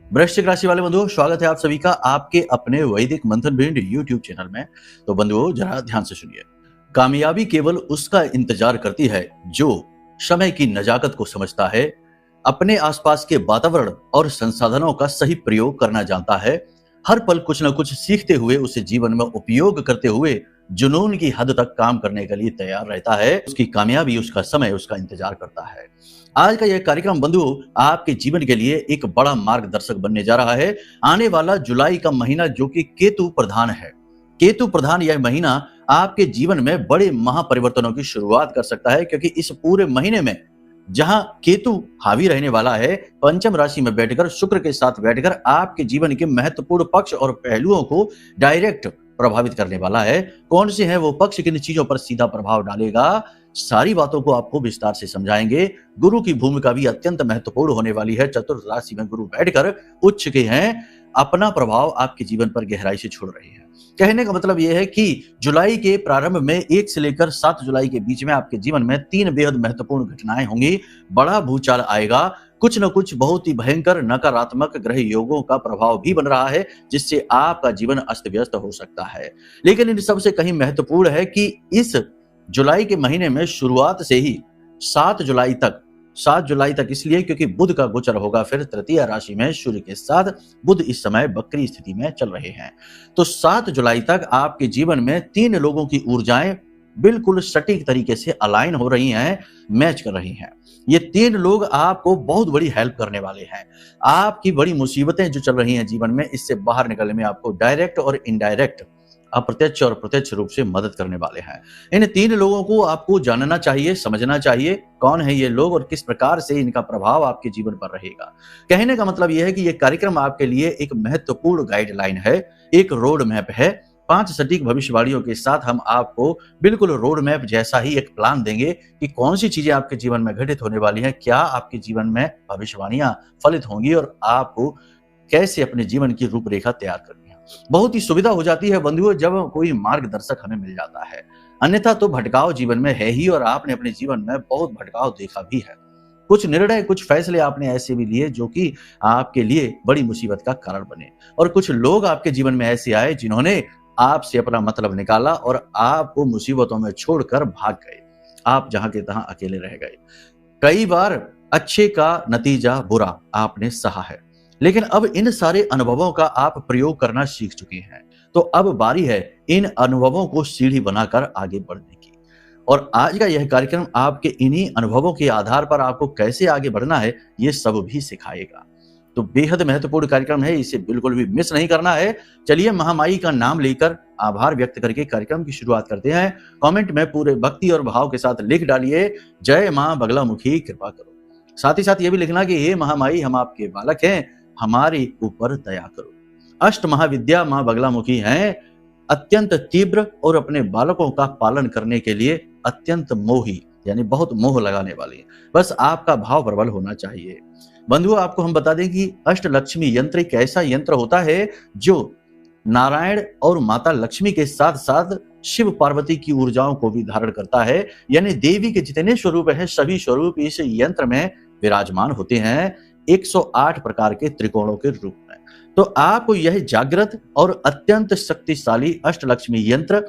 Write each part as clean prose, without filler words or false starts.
वृश्चिक राशि वाले बंधुओं, स्वागत है आप सभी का आपके अपने वैदिक मंथन भिंड यूट्यूब चैनल में। तो बंधुओं, जरा ध्यान से सुनिए। कामयाबी केवल उसका इंतजार करती है जो समय की नजाकत को समझता है, अपने आसपास के वातावरण और संसाधनों का सही प्रयोग करना जानता है, हर पल कुछ न कुछ सीखते हुए उसे जीवन में उपयोग करते हुए जुनून की हद तक काम करने के लिए तैयार रहता है। उसकी कामयाबी, उसका समय उसका इंतजार करता है। आज का यह कार्यक्रम बंधुओं आपके जीवन के लिए एक बड़ा मार्गदर्शक बनने जा रहा है। आने वाला जुलाई का महीना जो कि केतु प्रधान है, केतु प्रधान यह महीना आपके जीवन में बड़े महापरिवर्तनों की शुरुआत कर सकता है, क्योंकि इस पूरे महीने में जहां केतु हावी रहने वाला है, पंचम राशि में बैठकर, शुक्र के साथ बैठकर आपके जीवन के महत्वपूर्ण पक्ष और पहलुओं को डायरेक्ट प्रभावित करने वाला है। कौन से हैं वो पक्ष, किन चीजों पर सीधा प्रभाव डालेगा, सारी बातों को आपको विस्तार से समझाएंगे। गुरु की भूमिका भी अत्यंत महत्वपूर्ण होने वाली है। चतुर्थ राशि में गुरु बैठकर उच्च के हैं, अपना प्रभाव आपके जीवन पर गहराई से छोड़ रहे हैं। कहने का मतलब यह है कि जुलाई के प्रारंभ में 1 से लेकर 7 जुलाई के बीच में आपके जीवन में 3 बेहद महत्वपूर्ण घटनाएं होंगी। बड़ा भूचाल आएगा, कुछ न कुछ बहुत ही भयंकर नकारात्मक ग्रह योगों का प्रभाव भी बन रहा है, जिससे आपका जीवन अस्त व्यस्त हो सकता है। लेकिन इन सबसे कहीं महत्वपूर्ण है कि इस जुलाई के महीने में शुरुआत से ही 7 जुलाई तक इसलिए क्योंकि बुध का गोचर होगा फिर तृतीय राशि में सूर्य के साथ। बुध इस समय वक्री स्थिति में चल रहे हैं। तो 7 जुलाई तक आपके जीवन में 3 लोगों की ऊर्जाएं बिल्कुल सटीक तरीके से अलाइन हो रही हैं, मैच कर रही हैं। ये 3 लोग आपको बहुत बड़ी हेल्प करने वाले हैं। आपकी बड़ी मुसीबतें जो चल रही हैं जीवन में, इससे बाहर निकलने में आपको डायरेक्ट और इनडायरेक्ट, अप्रत्यक्ष और प्रत्यक्ष रूप से मदद करने वाले हैं। इन 3 लोगों को आपको जानना चाहिए, समझना चाहिए, कौन है ये लोग और किस प्रकार से इनका प्रभाव आपके जीवन पर रहेगा। कहने का मतलब यह है कि यह कार्यक्रम आपके लिए एक महत्वपूर्ण गाइडलाइन है, एक रोड मैप है। 5 सटीक भविष्यवाणियों के साथ हम आपको बिल्कुल रोड मैप जैसा ही एक प्लान देंगे कि कौन सी चीजें आपके जीवन में घटित होने वाली हैं, क्या आपके जीवन में भविष्यवाणियां फलित होंगी और आपको कैसे अपने जीवन की रूपरेखा तैयार करनी है। बहुत ही सुविधा हो जाती है बंधुओं जब कोई मार्गदर्शक हमें मिल जाता है, अन्यथा तो भटकाव जीवन में है ही, और आपने अपने जीवन में बहुत भटकाव देखा भी है। कुछ निर्णय, कुछ फैसले आपने ऐसे भी लिए जो कि आपके लिए बड़ी मुसीबत का कारण बने, और कुछ लोग आपके जीवन में ऐसे आए जिन्होंने आपसे अपना मतलब निकाला और आपको मुसीबतों में छोड़कर भाग गए। आप जहां के तहां अकेले रह गए। कई बार अच्छे का नतीजा बुरा आपने सहा है, लेकिन अब इन सारे अनुभवों का आप प्रयोग करना सीख चुके हैं। तो अब बारी है इन अनुभवों को सीढ़ी बनाकर आगे बढ़ने की। और आज का यह कार्यक्रम आपके इन्हीं अनुभवों के आधार पर आपको कैसे आगे बढ़ना है, ये सब भी सिखाएगा। तो बेहद महत्वपूर्ण कार्यक्रम है, इसे बिल्कुल भी मिस नहीं करना है। चलिए माई का नाम लेकर, आभार व्यक्त करके कार्यक्रम की शुरुआत करते हैं। कमेंट में पूरे भक्ति और भाव के साथ लिख डालिए, जय मां बगलामुखी कृपा करो। साथ ही साथ ये भी लिखना कि हे महामाई, हम आपके बालक हैं, हमारे ऊपर दया करो। अष्ट महाविद्या मां बगलामुखी हैं, अत्यंत तीव्र और अपने बालकों का पालन करने के लिए अत्यंत मोही, यानी बहुत मोह लगाने वाली। बस आपका भाव प्रबल होना चाहिए। बंधुओं, आपको हम बता दें कि अष्टलक्ष्मी यंत्र एक ऐसा यंत्र होता है जो नारायण और माता लक्ष्मी के साथ साथ शिव पार्वती की ऊर्जाओं को भी धारण करता है, यानी देवी के जितने स्वरूप हैं सभी स्वरूप इस यंत्र में विराजमान होते हैं, 108 प्रकार के त्रिकोणों के रूप में। तो आपको यह जागृत और अत्यंत शक्तिशाली अष्टलक्ष्मी यंत्र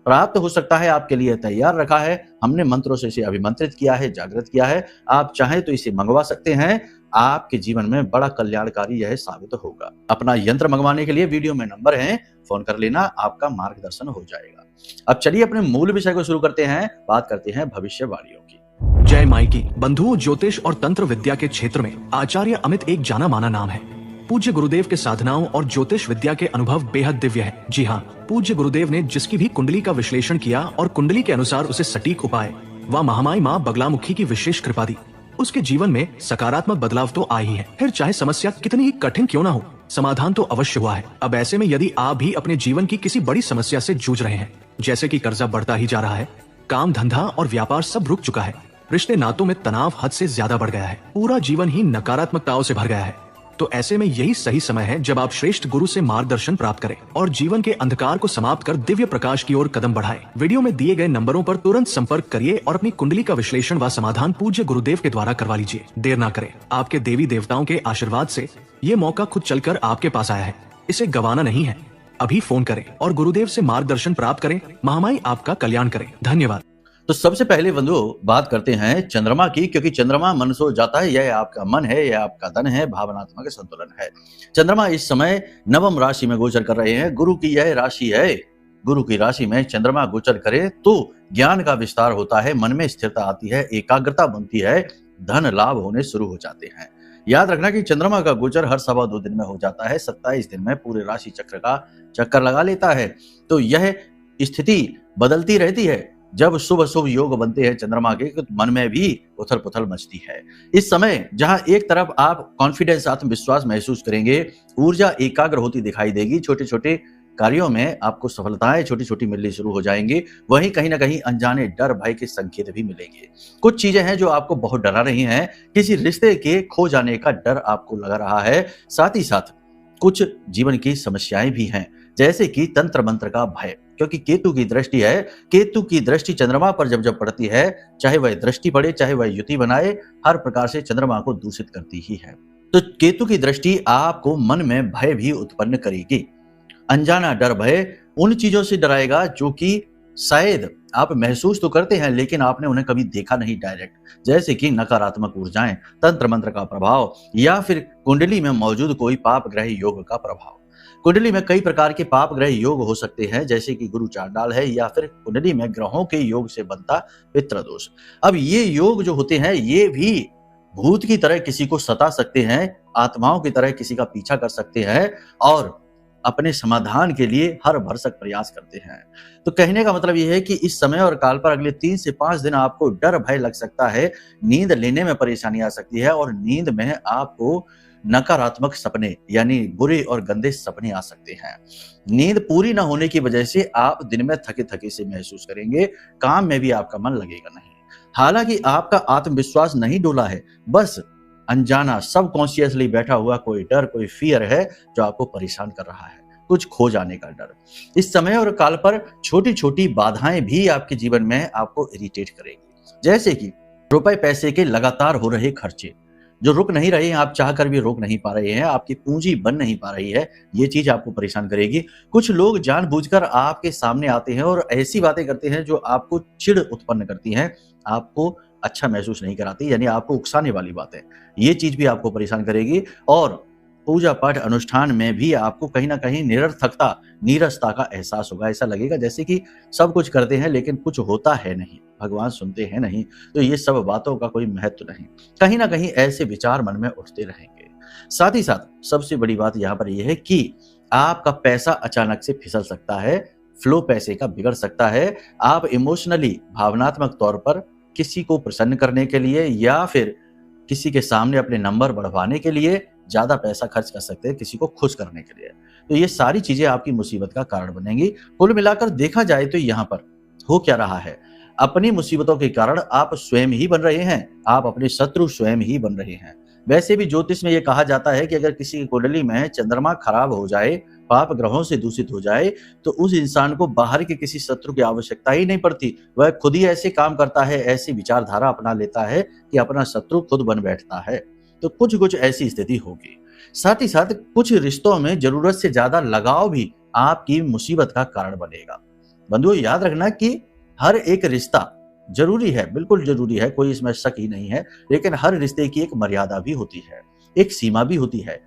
प्राप्त हो सकता है, आपके लिए तैयार रखा है। हमने मंत्रों से इसे अभिमंत्रित किया है, जागृत किया है। आप चाहें तो इसे मंगवा सकते हैं, आपके जीवन में बड़ा कल्याणकारी यह साबित होगा। अपना यंत्र मंगवाने के लिए वीडियो में नंबर है, फोन कर लेना, आपका मार्गदर्शन हो जाएगा। अब चलिए अपने मूल विषय को शुरू करते हैं, बात करते हैं भविष्यवाणियों की। जय माई की। बंधुओं, ज्योतिष और तंत्र विद्या के क्षेत्र में आचार्य अमित एक जाना माना नाम है। पूज्य गुरुदेव के साधनाओं और ज्योतिष विद्या के अनुभव बेहद दिव्य है। जी हाँ, पूज्य गुरुदेव ने जिसकी भी कुंडली का विश्लेषण किया और कुंडली के अनुसार उसे सटीक उपाय व महामाई माँ बगलामुखी की विशेष कृपा दी, उसके जीवन में सकारात्मक बदलाव तो आ ही है। फिर चाहे समस्या कितनी ही कठिन क्यों ना हो, समाधान तो अवश्य हुआ है। अब ऐसे में यदि आप भी अपने जीवन की किसी बड़ी समस्या से जूझ रहे हैं, जैसे कि कर्जा बढ़ता ही जा रहा है, काम धंधा और व्यापार सब रुक चुका है, रिश्ते नातों में तनाव हद से ज्यादा बढ़ गया है, पूरा जीवन ही नकारात्मकताओं से भर गया है, तो ऐसे में यही सही समय है जब आप श्रेष्ठ गुरु से मार्गदर्शन प्राप्त करें और जीवन के अंधकार को समाप्त कर दिव्य प्रकाश की ओर कदम बढ़ाएं। वीडियो में दिए गए नंबरों पर तुरंत संपर्क करिए और अपनी कुंडली का विश्लेषण व समाधान पूज्य गुरुदेव के द्वारा करवा लीजिए। देर ना करें, आपके देवी देवताओं के आशीर्वाद से ये मौका खुद चलकर आपके पास आया है, इसे गंवाना नहीं है। अभी फोन करें और गुरुदेव से मार्गदर्शन प्राप्त करें। महामाई आपका कल्याण करें। धन्यवाद। तो सबसे पहले बंधुओं बात करते हैं चंद्रमा की, क्योंकि चंद्रमा मन सो जाता है, यह आपका मन है, यह आपका धन है, भावनात्मक संतुलन है। चंद्रमा इस समय नवम राशि में गोचर कर रहे हैं। गुरु की यह राशि है। गुरु की राशि में चंद्रमा गोचर करे तो ज्ञान का विस्तार होता है, मन में स्थिरता आती है, एकाग्रता बनती है, धन लाभ होने शुरू हो जाते हैं। याद रखना कि चंद्रमा का गोचर हर 2.25 दिन में हो जाता है, 27 दिन में पूरे राशि चक्र का चक्कर लगा लेता है। तो यह स्थिति बदलती रहती है। जब शुभ शुभ योग बनते हैं चंद्रमा के, तो मन में भी उथल पुथल मचती है। इस समय जहां एक तरफ आप कॉन्फिडेंस, आत्मविश्वास महसूस करेंगे, ऊर्जा एकाग्र होती दिखाई देगी, छोटे छोटे कार्यों में आपको सफलताएं छोटी छोटी मिलनी शुरू हो जाएंगी, वहीं कहीं ना कहीं अनजाने डर भय के संकेत भी मिलेंगे। कुछ चीजें हैं जो आपको बहुत डरा रही हैं, किसी रिश्ते के खो जाने का डर आपको लगा रहा है, साथ ही साथ कुछ जीवन की समस्याएं भी हैं, जैसे कि तंत्र मंत्र का भय, क्योंकि केतु की दृष्टि है। केतु की दृष्टि चंद्रमा पर जब जब पड़ती है, चाहे वह दृष्टि पड़े चाहे वह युति बनाए, हर प्रकार से चंद्रमा को दूषित करती ही है। तो केतु की दृष्टि आपको मन में भय भी उत्पन्न करेगी। अनजाना डर भय उन चीजों से डराएगा जो कि शायद आप महसूस तो करते हैं लेकिन आपने उन्हें कभी देखा नहीं डायरेक्ट, जैसे कि नकारात्मक ऊर्जाएं, तंत्र मंत्र का प्रभाव, या फिर कुंडली में मौजूद कोई पाप ग्रह योग का प्रभाव। कुंडली में कई प्रकार के पाप ग्रह योग हो सकते हैं, जैसे कि गुरु चांडाल है, या फिर कुंडली में ग्रहों के योग से बनता पितृदोष। अब ये योग जो होते हैं, ये भी भूत की तरह किसी को सता सकते हैं, आत्माओं की तरह किसी का पीछा कर सकते हैं और अपने समाधान के लिए हर भरसक प्रयास करते हैं। तो कहने का मतलब यह है कि इस समय और काल पर अगले 3 से 5 दिन आपको डर भय लग सकता है, नींद लेने में परेशानी आ सकती है और नींद में आपको नकारात्मक सपने यानी बुरे और गंदे सपने आ सकते हैं। नींद पूरी ना होने की वजह से आप दिन में थके थके से महसूस करेंगे, काम में भी आपका मन लगेगा नहीं। हालांकि आपका आत्मविश्वास नहीं डोला है, बस अनजाना सबकॉन्शियसली बैठा हुआ कोई डर, कोई फियर है जो आपको परेशान कर रहा है, कुछ खो जाने का डर। इस समय और काल पर छोटी छोटी बाधाएं भी आपके जीवन में आपको इरिटेट करेगी, जैसे कि रुपए पैसे के लगातार हो रहे खर्चे जो रुक नहीं रहे हैं, आप चाहकर भी रोक नहीं पा रहे हैं, आपकी पूंजी बन नहीं पा रही है, ये चीज आपको परेशान करेगी। कुछ लोग जानबूझकर आपके सामने आते हैं और ऐसी बातें करते हैं जो आपको चिढ़ उत्पन्न करती हैं, आपको अच्छा महसूस नहीं कराती, यानी आपको उकसाने वाली बातें, ये चीज भी आपको परेशान करेगी। और पूजा पाठ अनुष्ठान में भी आपको कहीं ना कहीं निरर्थकता, नीरसता का एहसास होगा। ऐसा लगेगा जैसे कि सब कुछ करते हैं लेकिन कुछ होता है नहीं, भगवान सुनते हैं नहीं, तो ये सब बातों का कोई महत्व नहीं। कहीं ना कहीं ऐसे विचार मन में उठते रहेंगे। साथ ही साथ सबसे बड़ी बात यहाँ पर यह है कि आपका पैसा अचानक से फिसल सकता है, फ्लो पैसे का बिगड़ सकता है। आप इमोशनली, भावनात्मक तौर पर किसी को प्रसन्न करने के लिए या फिर किसी के सामने अपने नंबर बढ़वाने के लिए ज्यादा पैसा खर्च कर सकते हैं, किसी को खुश करने के लिए। तो ये सारी चीजें आपकी मुसीबत का कारण बनेंगी। कुल मिलाकर देखा जाए तो यहाँ पर हो क्या रहा है, अपनी मुसीबतों के कारण आप स्वयं ही बन रहे हैं, आप अपने शत्रु स्वयं ही बन रहे हैं। वैसे भी ज्योतिष में यह कहा जाता है कि अगर किसी की कुंडली में चंद्रमा खराब हो जाए, पाप ग्रहों से दूषित हो जाए, तो उस इंसान को बाहर के किसी शत्रु की आवश्यकता ही नहीं पड़ती। वह खुद ही ऐसे काम करता है, ऐसी विचारधारा अपना लेता है कि अपना शत्रु खुद बन बैठता है। तो कुछ ऐसी स्थिति होगी। साथ ही साथ कुछ रिश्तों में जरूरत से ज्यादा लगाव भी आपकी मुसीबत का कारण बनेगा। बंधुओं याद रखना कि हर एक रिश्ता जरूरी है, बिल्कुल जरूरी है, कोई इसमें शक ही नहीं है, लेकिन हर रिश्ते की एक मर्यादा भी होती है, एक सीमा भी होती है।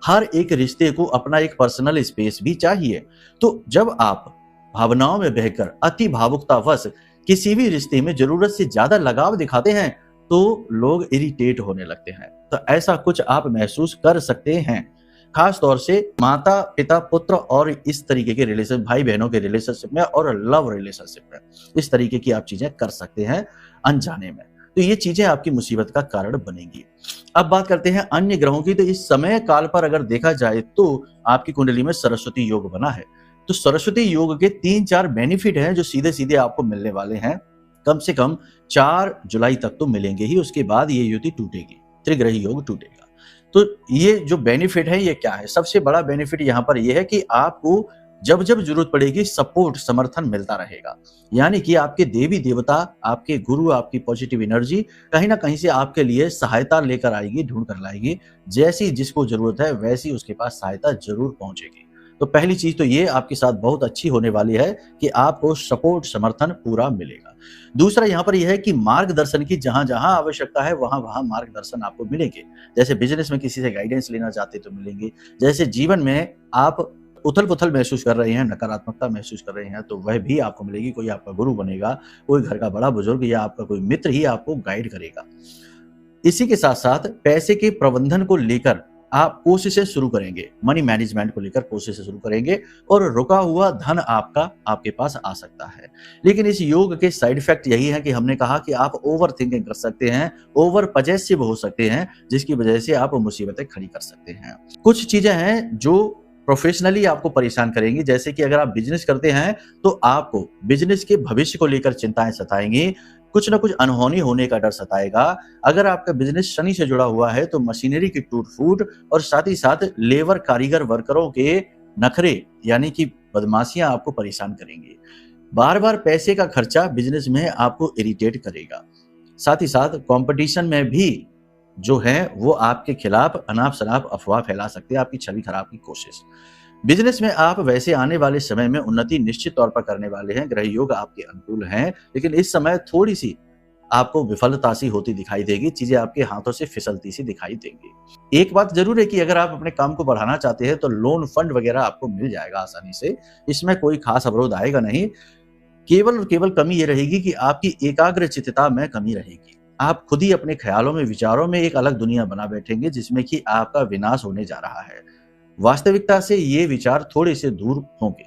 हर एक रिश्ते को अपना एक पर्सनल स्पेस भी चाहिए। तो जब आप भावनाओं में बहकर अति भावुकतावश किसी भी रिश्ते में जरूरत से ज्यादा लगाव दिखाते हैं तो लोग इरिटेट होने लगते हैं। तो ऐसा कुछ आप महसूस कर सकते हैं, खास तौर से माता पिता पुत्र और इस तरीके के रिलेशन, भाई बहनों के रिलेशनशिप में और लव रिलेशनशिप में इस तरीके की आप चीजें कर सकते हैं अनजाने में। तो ये चीजें आपकी मुसीबत का कारण बनेंगी। अब बात करते हैं अन्य ग्रहों की। तो इस समय काल पर अगर देखा जाए तो आपकी कुंडली में सरस्वती योग बना है। तो सरस्वती योग के 3-4 बेनिफिट हैं जो सीधे सीधे आपको मिलने वाले हैं। कम से कम 4 जुलाई तक तो मिलेंगे ही, उसके बाद ये युति टूटेगी, त्रिग्रही योग टूटेगा। तो ये जो बेनिफिट है ये क्या है? सबसे बड़ा बेनिफिट यहाँ पर ये है कि आपको जब जब जरूरत पड़ेगी सपोर्ट समर्थन मिलता रहेगा। यानी कि आपके देवी देवता, आपके गुरु, आपकी पॉजिटिव एनर्जी कहीं ना कहीं से आपके लिए सहायता लेकर आएगी, ढूंढ कर लाएगी। जैसी जिसको जरूरत है वैसी उसके पास सहायता जरूर पहुंचेगी। तो पहली चीज तो ये आपके साथ बहुत अच्छी होने वाली है कि आपको सपोर्ट समर्थन पूरा मिलेगा। दूसरा यहाँ पर यह है कि मार्गदर्शन की जहां जहां आवश्यकता है वहां वहां मार्गदर्शन आपको मिलेंगे। जैसे बिजनेस में किसी से गाइडेंस लेना चाहते तो मिलेंगे। जैसे जीवन में आप उथल पुथल महसूस कर रहे हैं, नकारात्मकता महसूस कर रहे हैं, तो वह भी आपको मिलेगी। कोई आपका गुरु बनेगा, कोई घर का बड़ा बुजुर्ग या आपका कोई मित्र ही आपको गाइड करेगा। इसी के साथ साथ पैसे के प्रबंधन को लेकर आप कोशिशें शुरू करेंगे, मनी मैनेजमेंट को लेकर कोशिशें शुरू करेंगे और रुका हुआ धन आपका आपके पास आ सकता है। लेकिन इस योग के साइड इफेक्ट यही है कि हमने कहा कि आप ओवर थिंकिंग कर सकते हैं, ओवर पजेसिव हो सकते हैं, जिसकी वजह से आप मुसीबतें खड़ी कर सकते हैं। कुछ चीजें हैं जो प्रोफेशनली आपको परेशान करेंगी। जैसे कि अगर आप बिजनेस करते हैं तो आपको बिजनेस के भविष्य को लेकर चिंताएं सताएंगी, कुछ ना कुछ अनहोनी होने का डर सताएगा। अगर आपका बिजनेस शनि से जुड़ा हुआ है तो मशीनरी की टूट फूट और साथ ही साथ लेबर कारीगर वर्करों के नखरे यानी कि बदमाशियां आपको परेशान करेंगी। बार बार पैसे का खर्चा बिजनेस में आपको इरिटेट करेगा। साथ ही साथ कंपटीशन में भी जो है वो आपके खिलाफ अनाप शनाप अफवाह फैला सकते हैं, आपकी छवि खराब की कोशिश। बिजनेस में आप वैसे आने वाले समय में उन्नति निश्चित तौर पर करने वाले हैं, ग्रह योग आपके अनुकूल हैं, लेकिन इस समय थोड़ी सी आपको विफलता सी होती दिखाई देगी, चीजें आपके हाथों से फिसलती सी दिखाई देंगी। एक बात जरूर है कि अगर आप अपने काम को बढ़ाना चाहते हैं तो लोन फंड वगैरह आपको मिल जाएगा आसानी से, इसमें कोई खास अवरोध आएगा नहीं। केवल और केवल कमी ये रहेगी कि आपकी एकाग्रचित्तता में कमी रहेगी। आप खुद ही अपने ख्यालों में, विचारों में एक अलग दुनिया बना बैठेंगे जिसमें कि आपका विनाश होने जा रहा है। वास्तविकता से ये विचार थोड़े से दूर होंगे।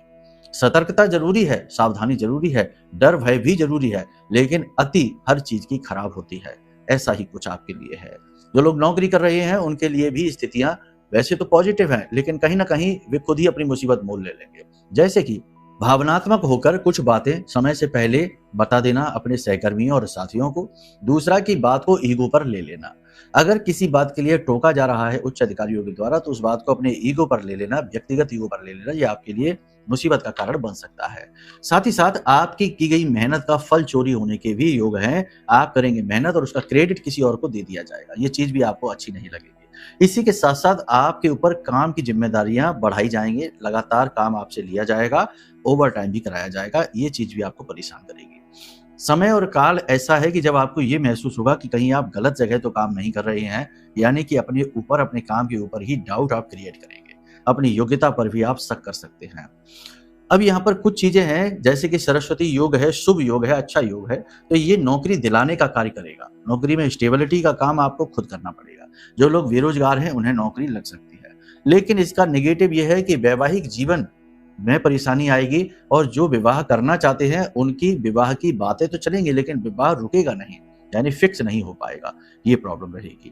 सतर्कता जरूरी है, सावधानी जरूरी है, डर भय भी जरूरी है, लेकिन अति हर चीज की खराब होती है। ऐसा ही कुछ आपके लिए है। जो लोग नौकरी कर रहे हैं उनके लिए भी स्थितियां वैसे तो पॉजिटिव हैं, लेकिन कहीं ना कहीं वे खुद ही अपनी मुसीबत मोल ले लेंगे। जैसे कि भावनात्मक होकर कुछ बातें समय से पहले बता देना अपने सहकर्मियों और साथियों को। दूसरा की बात को ईगो पर ले लेना। अगर किसी बात के लिए टोका जा रहा है उच्च अधिकारियों के द्वारा तो उस बात को अपने ईगो पर ले लेना, व्यक्तिगत ईगो पर ले लेना, ये आपके लिए मुसीबत का कारण बन सकता है। साथ ही साथ आपकी की गई मेहनत का फल चोरी होने के भी योग हैं। आप करेंगे मेहनत और उसका क्रेडिट किसी और को दे दिया जाएगा, ये चीज भी आपको अच्छी नहीं लगेगी। इसी के साथ साथ आपके ऊपर काम की जिम्मेदारियां बढ़ाई जाएंगी, लगातार काम आपसे लिया जाएगा, ओवर टाइम भी कराया जाएगा, ये चीज भी आपको परेशान करेगी। समय और काल ऐसा है कि जब आपको ये महसूस होगा कि कहीं आप गलत जगह तो काम नहीं कर रहे हैं, यानी कि अपने ऊपर, अपने काम के ऊपर ही डाउट आप क्रिएट करेंगे, अपनी योग्यता पर भी आप शक कर सकते हैं। अब यहाँ पर कुछ चीजें हैं जैसे कि सरस्वती योग है, शुभ योग है, अच्छा योग है, तो ये नौकरी दिलाने का कार्य करेगा। नौकरी में स्टेबिलिटी का काम आपको खुद करना पड़ेगा। जो लोग बेरोजगार हैं उन्हें नौकरी लग सकती है, लेकिन इसका नेगेटिव यह है कि वैवाहिक जीवन में परेशानी आएगी और जो विवाह करना चाहते हैं उनकी विवाह की बातें तो चलेंगी लेकिन विवाह रुकेगा नहीं, यानी फिक्स नहीं हो पाएगा, ये प्रॉब्लम रहेगी।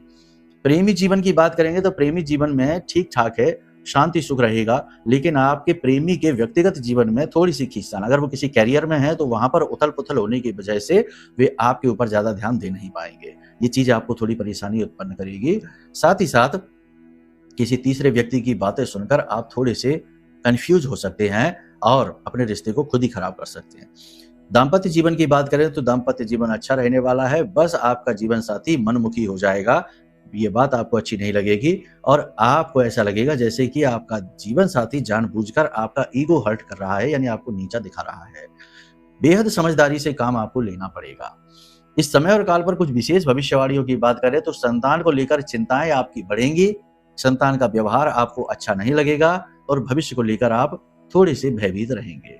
प्रेमी जीवन की बात करेंगे तो प्रेमी जीवन में ठीक ठाक है, शांति सुख रहेगा, लेकिन आपके प्रेमी के व्यक्तिगत जीवन में थोड़ी सी खींचतान, अगर वो किसी कैरियर में है तो वहां पर उथल पुथल होने की वजह से वे आपके ऊपर ज्यादा ध्यान दे नहीं पाएंगे, ये चीज आपको थोड़ी परेशानी उत्पन्न करेगी। साथ ही साथ किसी तीसरे व्यक्ति की बातें सुनकर आप थोड़े से कंफ्यूज हो सकते हैं और अपने रिश्ते को खुद ही खराब कर सकते हैं। दाम्पत्य जीवन की बात करें तो दाम्पत्य जीवन अच्छा रहने वाला है, बस आपका जीवन साथी मनमुखी हो जाएगा, ये बात आपको अच्छी नहीं लगेगी और आपको ऐसा लगेगा जैसे कि आपका जीवन साथी जानबूझकर आपका ईगो हर्ट कर रहा है, यानी आपको नीचा दिखा रहा है। बेहद समझदारी से काम आपको लेना पड़ेगा। इस समय और काल पर कुछ विशेष भविष्यवाणियों की बात करें तो संतान को लेकर चिंताएं आपकी बढ़ेंगी, संतान का व्यवहार आपको अच्छा नहीं लगेगा और भविष्य को लेकर आप थोड़े से भयभीत रहेंगे।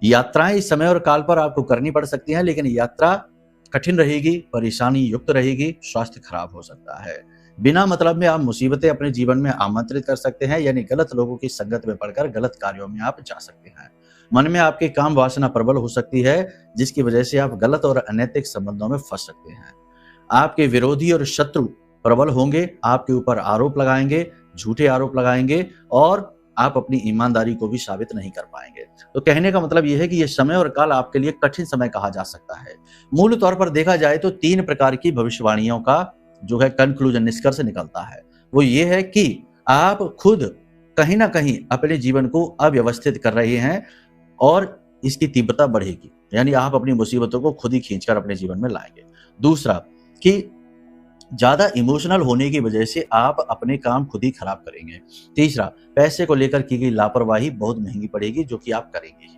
यात्राएं इस समय और काल पर आपको करनी पड़ सकती हैं, लेकिन यात्रा कठिन रहेगी, परेशानी युक्त रहेगी, स्वास्थ्य खराब हो सकता है। बिना मतलब में आप मुसीबतें अपने जीवन में आमंत्रित कर सकते हैं, यानी गलत लोगों की संगत में पड़कर गलत कार्यों में आप जा सकते हैं। मन में आपके काम वासना प्रबल हो सकती है, जिसकी वजह से आप गलत और अनैतिक संबंधों में फंस सकते हैं। आपके विरोधी और शत्रु प्रबल होंगे, आपके ऊपर आरोप लगाएंगे, झूठे आरोप लगाएंगे और आप अपनी ईमानदारी को भी साबित नहीं कर पाएंगे। तो कहने का मतलब यह है कि यह समय और काल आपके लिए कठिन समय कहा जा सकता है। मूल तौर पर देखा जाए तो 3 प्रकार की भविष्यवाणियों का जो है कंक्लूजन, निष्कर्ष निकलता है। वो ये है कि आप खुद कहीं ना कहीं अपने जीवन को अव्यवस्थित कर रहे हैं और इसकी तीव्रता बढ़ेगी, यानी आप अपनी मुसीबतों को खुद ही खींचकर अपने जीवन में लाएंगे। दूसरा कि ज्यादा इमोशनल होने की वजह से आप अपने काम खुद ही खराब करेंगे। तीसरा, पैसे को लेकर की गई लापरवाही बहुत महंगी पड़ेगी, जो कि आप करेंगे ही।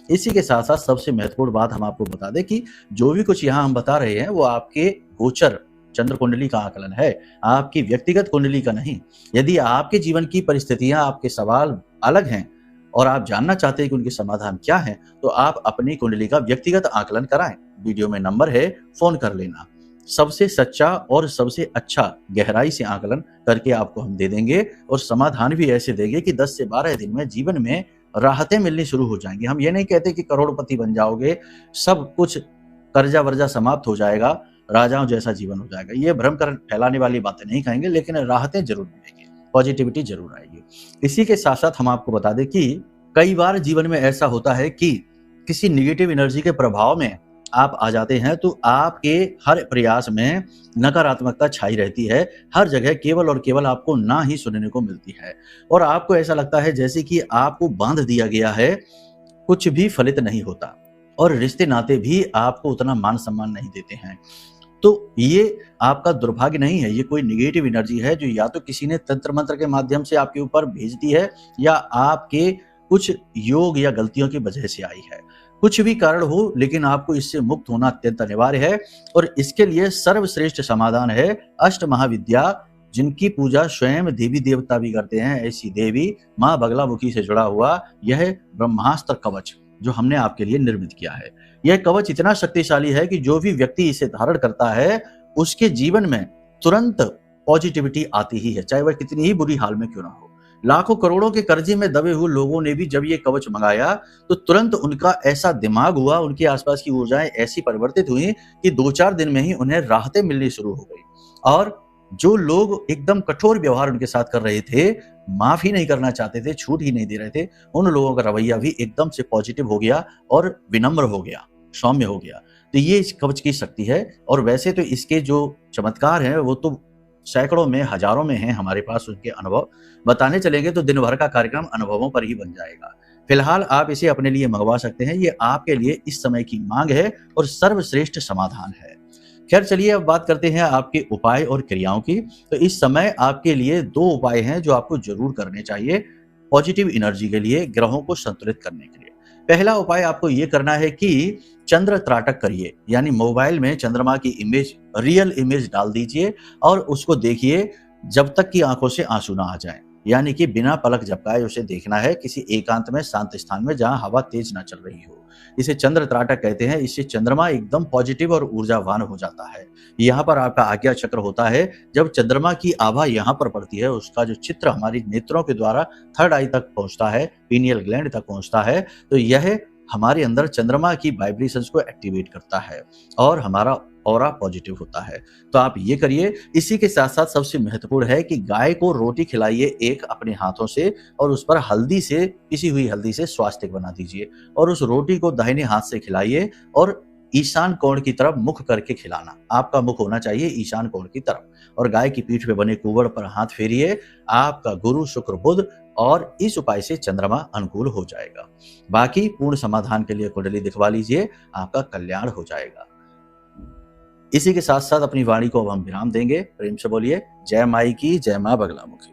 इसी के साथ साथ सबसे महत्वपूर्ण बात हम आपको बता दें कि जो भी कुछ यहाँ हम बता रहे हैं वो आपके गोचर चंद्र कुंडली का आकलन है, आपकी व्यक्तिगत कुंडली का नहीं। यदि आपके जीवन की परिस्थितियां, आपके सवाल अलग हैं और आप जानना चाहते हैं कि उनके समाधान क्या है, तो आप अपनी कुंडली का व्यक्तिगत आकलन कराएं। वीडियो में नंबर है, फोन कर लेना। सबसे सच्चा और सबसे अच्छा गहराई से आकलन करके आपको हम दे देंगे और समाधान भी ऐसे देंगे कि 10 से 12 दिन में जीवन में राहतें मिलनी शुरू हो जाएंगी। हम ये नहीं कहते कि करोड़पति बन जाओगे, सब कुछ कर्जा वर्जा समाप्त हो जाएगा, राजाओं जैसा जीवन हो जाएगा। ये भ्रम कर फैलाने वाली बातें नहीं कहेंगे, लेकिन राहतें जरूर मिलेंगी, पॉजिटिविटी जरूर आएगी। इसी के साथ साथ हम आपको बता दें कि कई बार जीवन में ऐसा होता है कि किसी निगेटिव एनर्जी के प्रभाव में आप आ जाते हैं, तो आपके हर प्रयास में नकारात्मकता छाई रहती है। हर जगह केवल और केवल आपको ना ही सुनने को मिलती है और आपको ऐसा लगता है जैसे कि आपको बांध दिया गया है, कुछ भी फलित नहीं होता और रिश्ते नाते भी आपको उतना मान सम्मान नहीं देते हैं। तो ये आपका दुर्भाग्य नहीं है, ये कोई निगेटिव एनर्जी है जो या तो किसी ने तंत्र मंत्र के माध्यम से आपके ऊपर भेज दी है या आपके कुछ योग या गलतियों की वजह से आई है। कुछ भी कारण हो, लेकिन आपको इससे मुक्त होना अत्यंत अनिवार्य है और इसके लिए सर्वश्रेष्ठ समाधान है अष्ट महाविद्या, जिनकी पूजा स्वयं देवी देवता भी करते हैं। ऐसी देवी माँ बगलामुखी से जुड़ा हुआ यह ब्रह्मास्त्र कवच जो हमने आपके लिए निर्मित किया है, यह कवच इतना शक्तिशाली है कि जो भी व्यक्ति इसे धारण करता है उसके जीवन में तुरंत पॉजिटिविटी आती ही है, चाहे वह कितनी ही बुरी हाल में क्यों ना हो। लाखों करोड़ों के कर्जे में दबे हुए लोगों ने भी जब ये कवच मंगाया तो तुरंत उनका ऐसा दिमाग हुआ, उनके आसपास की ऊर्जाएं ऐसी परिवर्तित हुई कि 2-4 दिन में ही उन्हें राहतें मिलनी शुरू हो गई। और जो लोग एकदम कठोर व्यवहार उनके साथ कर रहे थे, माफ ही नहीं करना चाहते थे, छूट ही नहीं दे रहे थे, उन लोगों का रवैया भी एकदम से पॉजिटिव हो गया और विनम्र हो गया, सौम्य हो गया। तो ये इस कवच की शक्ति है। और वैसे तो इसके जो चमत्कार हैं वो तो सैकड़ों में, हजारों में हैं हमारे पास। उनके अनुभव बताने चलेंगे तो दिन भर का कार्यक्रम अनुभवों पर ही बन जाएगा। फिलहाल आप इसे अपने लिए मंगवा सकते हैं, ये आपके लिए इस समय की मांग है और सर्वश्रेष्ठ समाधान है। खैर चलिए अब बात करते हैं आपके उपाय और क्रियाओं की। तो इस समय आपके लिए 2 उपाय हैं जो आपको जरूर करने चाहिए पॉजिटिव एनर्जी के लिए, ग्रहों को संतुलित करने के लिए। पहला उपाय आपको ये करना है कि चंद्र त्राटक करिए, यानी मोबाइल में चंद्रमा की इमेज, रियल इमेज डाल दीजिए और उसको देखिए जब तक कि आंखों से आंसू ना आ जाए, यानी कि बिना पलक झपकाए उसे देखना है किसी एकांत में, शांत स्थान में जहां हवा तेज ना चल रही हो। इसे चंद्र त्राटक कहते हैं। इससे चंद्रमा एकदम पॉजिटिव और ऊर्जावान हो जाता है। यहाँ पर आपका आज्ञा चक्र होता है। जब चंद्रमा की आभा यहाँ पर पड़ती है, उसका जो चित्र हमारी नेत्रों के द्वारा थर्ड आई तक पहुंचता है, पीनियल ग्लैंड तक पहुंचता है, तो यह हमारे अंदर चंद्रमा की वाइब्रेशंस को एक्टिवेट करता है और हमारा ऑरा पॉजिटिव होता है। तो आप ये करिए। इसी के साथ साथ सबसे महत्वपूर्ण है कि गाय को रोटी खिलाइए एक अपने हाथों से और उस पर हल्दी से, पिसी हुई हल्दी से स्वास्तिक बना दीजिए और उस रोटी को दाहिने हाथ से खिलाइए और ईशान कोण की तरफ मुख करके खिलाना। आपका मुख होना चाहिए ईशान कोण की तरफ और गाय की पीठ पे बने कुवड़ पर हाथ फेरिए। आपका गुरु शुक्र बुध और इस उपाय से चंद्रमा अनुकूल हो जाएगा। बाकी पूर्ण समाधान के लिए कुंडली दिखवा लीजिए, आपका कल्याण हो जाएगा। इसी के साथ साथ अपनी वाणी को अब हम विराम देंगे। प्रेम से बोलिए जय माई की, जय मां बगलामुखी।